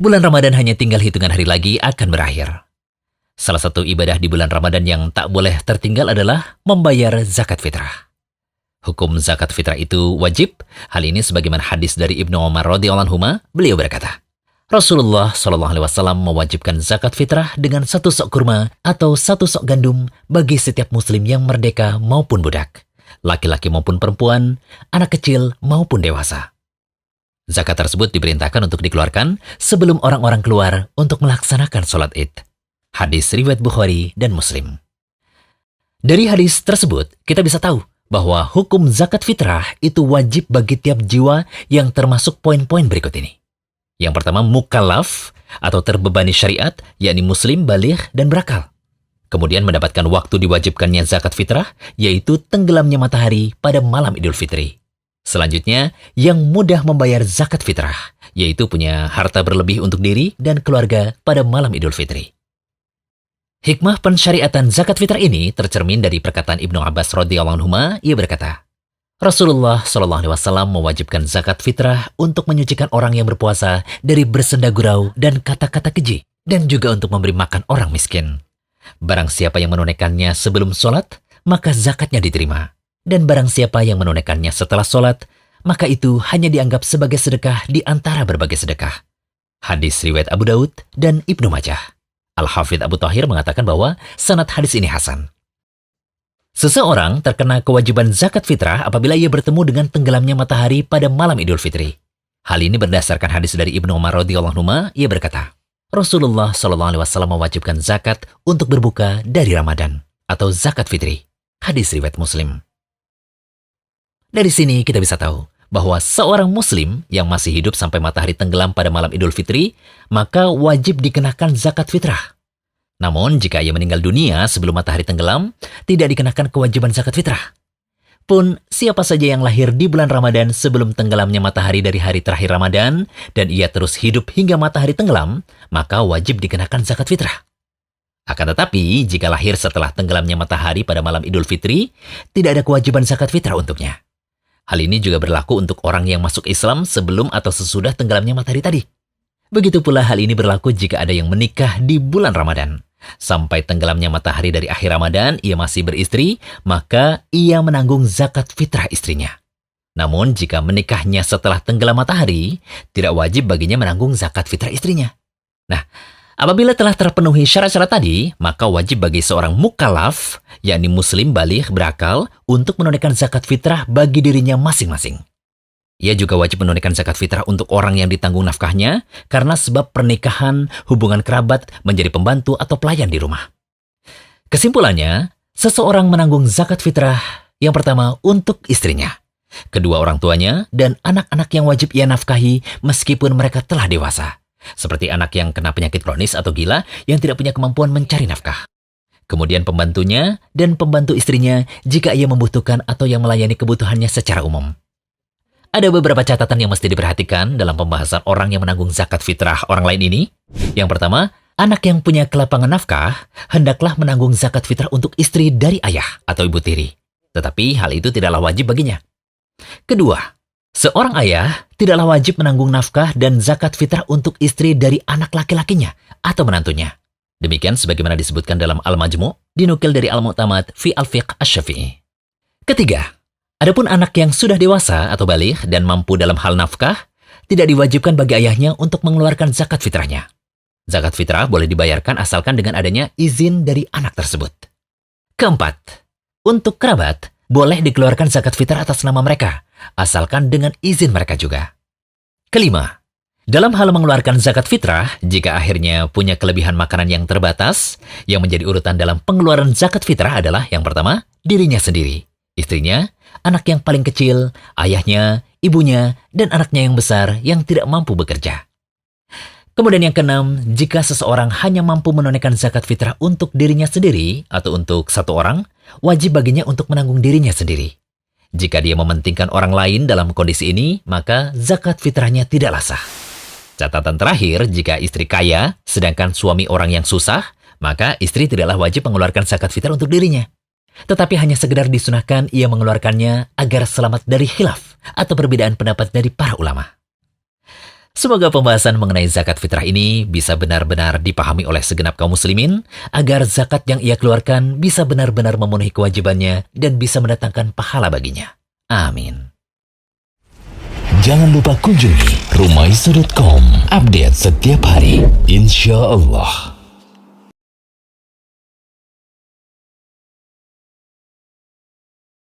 Bulan Ramadan hanya tinggal hitungan hari lagi akan berakhir. Salah satu ibadah di bulan Ramadan yang tak boleh tertinggal adalah membayar zakat fitrah. Hukum zakat fitrah itu wajib. Hal ini sebagaimana hadis dari Ibnu Umar radhiyallahu anhuma, beliau berkata, Rasulullah SAW mewajibkan zakat fitrah dengan 1 sok kurma atau 1 sok gandum bagi setiap muslim yang merdeka maupun budak, laki-laki maupun perempuan, anak kecil maupun dewasa. Zakat tersebut diperintahkan untuk dikeluarkan sebelum orang-orang keluar untuk melaksanakan sholat Id. Hadis riwayat Bukhari dan Muslim. Dari hadis tersebut, kita bisa tahu bahwa hukum zakat fitrah itu wajib bagi tiap jiwa yang termasuk poin-poin berikut ini. Yang pertama, mukallaf atau terbebani syariat, yakni muslim, baligh, dan berakal. Kemudian mendapatkan waktu diwajibkannya zakat fitrah, yaitu tenggelamnya matahari pada malam Idul Fitri. Selanjutnya, yang mudah membayar zakat fitrah, yaitu punya harta berlebih untuk diri dan keluarga pada malam Idul Fitri. Hikmah pensyariatan zakat fitrah ini tercermin dari perkataan Ibnu Abbas radhiyallahu anhuma. Ia berkata, Rasulullah SAW mewajibkan zakat fitrah untuk menyucikan orang yang berpuasa dari bersenda gurau dan kata-kata keji, dan juga untuk memberi makan orang miskin. Barang siapa yang menunaikannya sebelum sholat, maka zakatnya diterima. Dan barang siapa yang menunaikannya setelah sholat, maka itu hanya dianggap sebagai sedekah di antara berbagai sedekah. Hadis riwayat Abu Daud dan Ibnu Majah. Al-Hafidh Abu Thahir mengatakan bahwa sanad hadis ini hasan. Seseorang terkena kewajiban zakat fitrah apabila ia bertemu dengan tenggelamnya matahari pada malam Idul Fitri. Hal ini berdasarkan hadis dari Ibnu Umar radhiyallahu anhu. Ia berkata, Rasulullah SAW mewajibkan zakat untuk berbuka dari Ramadan atau zakat fitri. Hadis riwayat Muslim. Dari sini kita bisa tahu bahwa seorang muslim yang masih hidup sampai matahari tenggelam pada malam Idul Fitri, maka wajib dikenakan zakat fitrah. Namun, jika ia meninggal dunia sebelum matahari tenggelam, tidak dikenakan kewajiban zakat fitrah. Pun, siapa saja yang lahir di bulan Ramadan sebelum tenggelamnya matahari dari hari terakhir Ramadan, dan ia terus hidup hingga matahari tenggelam, maka wajib dikenakan zakat fitrah. Akan tetapi, jika lahir setelah tenggelamnya matahari pada malam Idul Fitri, tidak ada kewajiban zakat fitrah untuknya. Hal ini juga berlaku untuk orang yang masuk Islam sebelum atau sesudah tenggelamnya matahari tadi. Begitu pula hal ini berlaku jika ada yang menikah di bulan Ramadan. Sampai tenggelamnya matahari dari akhir Ramadan, ia masih beristri, maka ia menanggung zakat fitrah istrinya. Namun, jika menikahnya setelah tenggelam matahari, tidak wajib baginya menanggung zakat fitrah istrinya. Nah, apabila telah terpenuhi syarat-syarat tadi, maka wajib bagi seorang mukallaf, yakni muslim baligh berakal, untuk menunaikan zakat fitrah bagi dirinya masing-masing. Ia juga wajib menunaikan zakat fitrah untuk orang yang ditanggung nafkahnya karena sebab pernikahan, hubungan kerabat, menjadi pembantu atau pelayan di rumah. Kesimpulannya, seseorang menanggung zakat fitrah yang pertama untuk istrinya, kedua orang tuanya, dan anak-anak yang wajib ia nafkahi meskipun mereka telah dewasa. Seperti anak yang kena penyakit kronis atau gila yang tidak punya kemampuan mencari nafkah. Kemudian pembantunya dan pembantu istrinya jika ia membutuhkan atau yang melayani kebutuhannya secara umum. Ada beberapa catatan yang mesti diperhatikan dalam pembahasan orang yang menanggung zakat fitrah orang lain ini. Yang pertama, anak yang punya kelapangan nafkah hendaklah menanggung zakat fitrah untuk istri dari ayah atau ibu tiri. Tetapi hal itu tidaklah wajib baginya. Kedua, seorang ayah tidaklah wajib menanggung nafkah dan zakat fitrah untuk istri dari anak laki-lakinya atau menantunya. Demikian sebagaimana disebutkan dalam Al-Majmu', dinukil dari Al-Mu'tamad fi Al-Fiqh Asy-Syafi'i. Ketiga, adapun anak yang sudah dewasa atau baligh dan mampu dalam hal nafkah, tidak diwajibkan bagi ayahnya untuk mengeluarkan zakat fitrahnya. Zakat fitrah boleh dibayarkan asalkan dengan adanya izin dari anak tersebut. Keempat, untuk kerabat, boleh dikeluarkan zakat fitrah atas nama mereka, asalkan dengan izin mereka juga. Kelima, dalam hal mengeluarkan zakat fitrah, jika akhirnya punya kelebihan makanan yang terbatas, yang menjadi urutan dalam pengeluaran zakat fitrah adalah yang pertama, dirinya sendiri, istrinya, anak yang paling kecil, ayahnya, ibunya, dan anaknya yang besar yang tidak mampu bekerja. Kemudian yang keenam, jika seseorang hanya mampu menunaikan zakat fitrah untuk dirinya sendiri atau untuk satu orang, wajib baginya untuk menanggung dirinya sendiri. Jika dia mementingkan orang lain dalam kondisi ini, maka zakat fitrahnya tidaklah sah. Catatan terakhir, jika istri kaya, sedangkan suami orang yang susah, maka istri tidaklah wajib mengeluarkan zakat fitrah untuk dirinya. Tetapi hanya sekedar disunahkan ia mengeluarkannya agar selamat dari khilaf atau perbedaan pendapat dari para ulama. Semoga pembahasan mengenai zakat fitrah ini bisa benar-benar dipahami oleh segenap kaum muslimin, agar zakat yang ia keluarkan bisa benar-benar memenuhi kewajibannya dan bisa mendatangkan pahala baginya. Amin. Jangan lupa kunjungi rumaisa.com, update setiap hari, insya Allah.